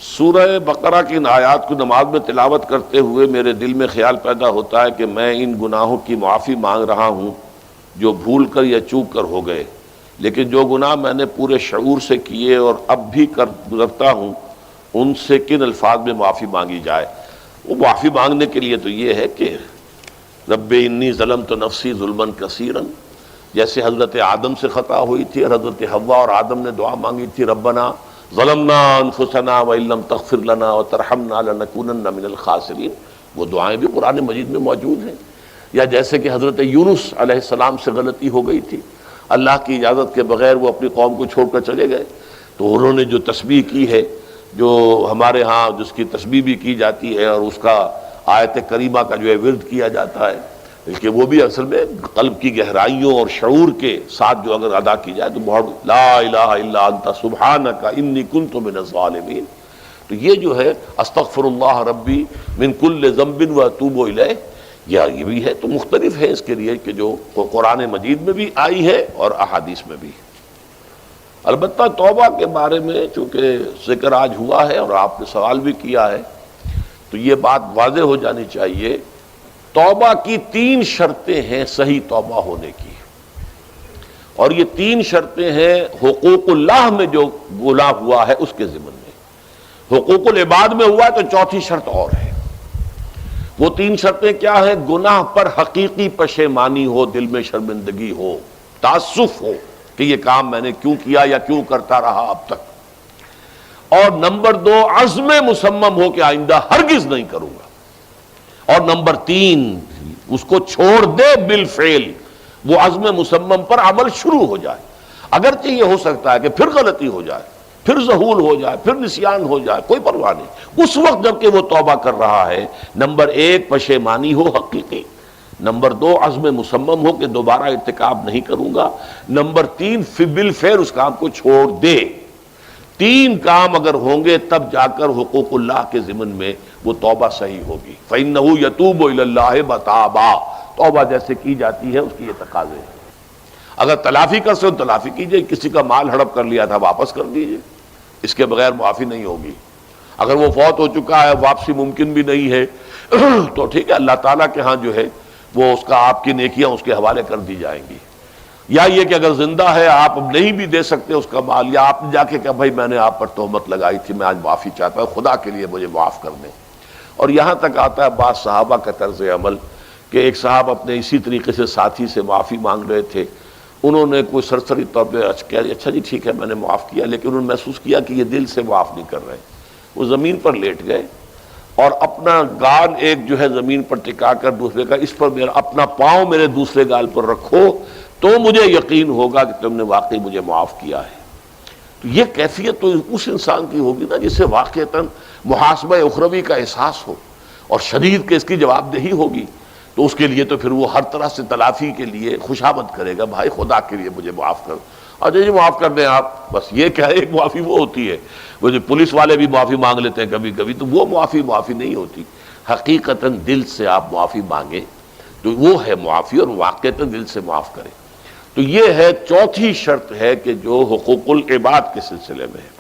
سورہ بقرہ کی ان آیات کو نماز میں تلاوت کرتے ہوئے میرے دل میں خیال پیدا ہوتا ہے کہ میں ان گناہوں کی معافی مانگ رہا ہوں جو بھول کر یا چوک کر ہو گئے، لیکن جو گناہ میں نے پورے شعور سے کیے اور اب بھی کر گزرتا ہوں ان سے کن الفاظ میں معافی مانگی جائے؟ وہ معافی مانگنے کے لیے تو یہ ہے کہ رب انی ظلمت نفسی ظلما کثیرا، جیسے حضرت آدم سے خطا ہوئی تھی اور حضرت حوا اور آدم نے دعا مانگی تھی ربنا ظلمنا انفسنا وان لم تغفر لنا وترحمنا لنکونن من الخاسرین، وہ دعائیں بھی قرآن مجید میں موجود ہیں۔ یا جیسے کہ حضرت یونس علیہ السلام سے غلطی ہو گئی تھی، اللہ کی اجازت کے بغیر وہ اپنی قوم کو چھوڑ کر چلے گئے، تو انہوں نے جو تسبیح کی ہے، جو ہمارے ہاں جس کی تسبیح بھی کی جاتی ہے اور اس کا آیت کریمہ کا جو ہے ورد کیا جاتا ہے، کہ وہ بھی اصل میں قلب کی گہرائیوں اور شعور کے ساتھ جو اگر ادا کی جائے تو بہت لا الہ الا انت سبحانک انی کنت من الظالمین، تو یہ جو ہے استغفر اللہ ربی من کل ذنب واتوب الیہ، یہ بھی ہے۔ تو مختلف ہے اس کے لیے کہ جو قرآن مجید میں بھی آئی ہے اور احادیث میں بھی۔ البتہ توبہ کے بارے میں چونکہ ذکر آج ہوا ہے اور آپ نے سوال بھی کیا ہے، تو یہ بات واضح ہو جانی چاہیے، توبہ کی 3 شرطیں ہیں صحیح توبہ ہونے کی، اور یہ 3 شرطیں ہیں حقوق اللہ میں جو گناہ ہوا ہے اس کے ضمن میں۔ حقوق العباد میں ہوا ہے تو 4تھی شرط اور ہے۔ وہ 3 شرطیں کیا ہیں؟ گناہ پر حقیقی پشیمانی ہو، دل میں شرمندگی ہو، تعسف ہو کہ یہ کام میں نے کیوں کیا یا کیوں کرتا رہا اب تک، اور نمبر 2 عزم مصمم ہو کہ آئندہ ہرگز نہیں کروں گا، اور نمبر 3 اس کو چھوڑ دے بالفعل، وہ عزم مصمم پر عمل شروع ہو جائے۔ اگرچہ یہ ہو سکتا ہے کہ پھر غلطی ہو جائے، پھر ذہول ہو جائے، پھر نسیان ہو جائے، کوئی پرواہ نہیں، اس وقت جب کہ وہ توبہ کر رہا ہے نمبر 1 پشیمانی ہو حقیقی، نمبر 2 عزم مصمم ہو کہ دوبارہ ارتکاب نہیں کروں گا، نمبر 3 بالفعل اس کام کو چھوڑ دے۔ 3 کام اگر ہوں گے تب جا کر حقوق اللہ کے ضمن میں وہ توبہ صحیح ہوگی۔ فَإِنَّهُ يَتُوبُ إِلَى اللَّهِ مَتَابًا، توبہ جیسے کی جاتی ہے اس کی یہ تقاضے ہیں۔ اگر تلافی کر سکتے تلافی کیجئے، کسی کا مال ہڑپ کر لیا تھا واپس کر دیجئے، اس کے بغیر معافی نہیں ہوگی۔ اگر وہ فوت ہو چکا ہے، واپسی ممکن بھی نہیں ہے، تو ٹھیک ہے، اللہ تعالیٰ کے ہاں جو ہے وہ اس کا آپ کی نیکیاں اس کے حوالے کر دی جائیں گی۔ یا یہ کہ اگر زندہ ہے آپ اب نہیں بھی دے سکتے اس کا مال، یا آپ نے جا کے کہا بھائی میں نے آپ پر تہمت لگائی تھی، میں آج معافی چاہتا ہوں، خدا کے لیے مجھے معاف کر دیں۔ اور یہاں تک آتا ہے بعض صحابہ کا طرز عمل کہ ایک صاحب اپنے اسی طریقے سے ساتھی سے معافی مانگ رہے تھے، انہوں نے کوئی سرسری طور پہ کہا اچھا جی ٹھیک ہے میں نے معاف کیا، لیکن انہوں نے محسوس کیا کہ یہ دل سے معاف نہیں کر رہے، وہ زمین پر لیٹ گئے اور اپنا گال ایک جو ہے زمین پر ٹکا کر دوسرے کا، اس پر میرا اپنا پاؤں میرے دوسرے گال پر رکھو تو مجھے یقین ہوگا کہ تم نے واقعی مجھے معاف کیا ہے۔ تو یہ کیفیت تو اس انسان کی ہوگی نا جسے واقعتاً محاسبہ اخروی کا احساس ہو اور شدید کہ اس کی جواب دہی ہوگی، تو اس کے لیے تو پھر وہ ہر طرح سے تلافی کے لیے خوشامد کرے گا، بھائی خدا کے لیے مجھے معاف کر، اور جی معاف کر دیں آپ، بس یہ کیا ہے، ایک معافی وہ ہوتی ہے، وہ جو پولیس والے بھی معافی مانگ لیتے ہیں کبھی کبھی، تو وہ معافی نہیں ہوتی، حقیقتاً دل سے آپ معافی مانگیں تو وہ ہے معافی، اور واقعتاً دل سے معاف کریں۔ تو یہ ہے 4تھی شرط ہے کہ جو حقوق العباد کے سلسلے میں ہے۔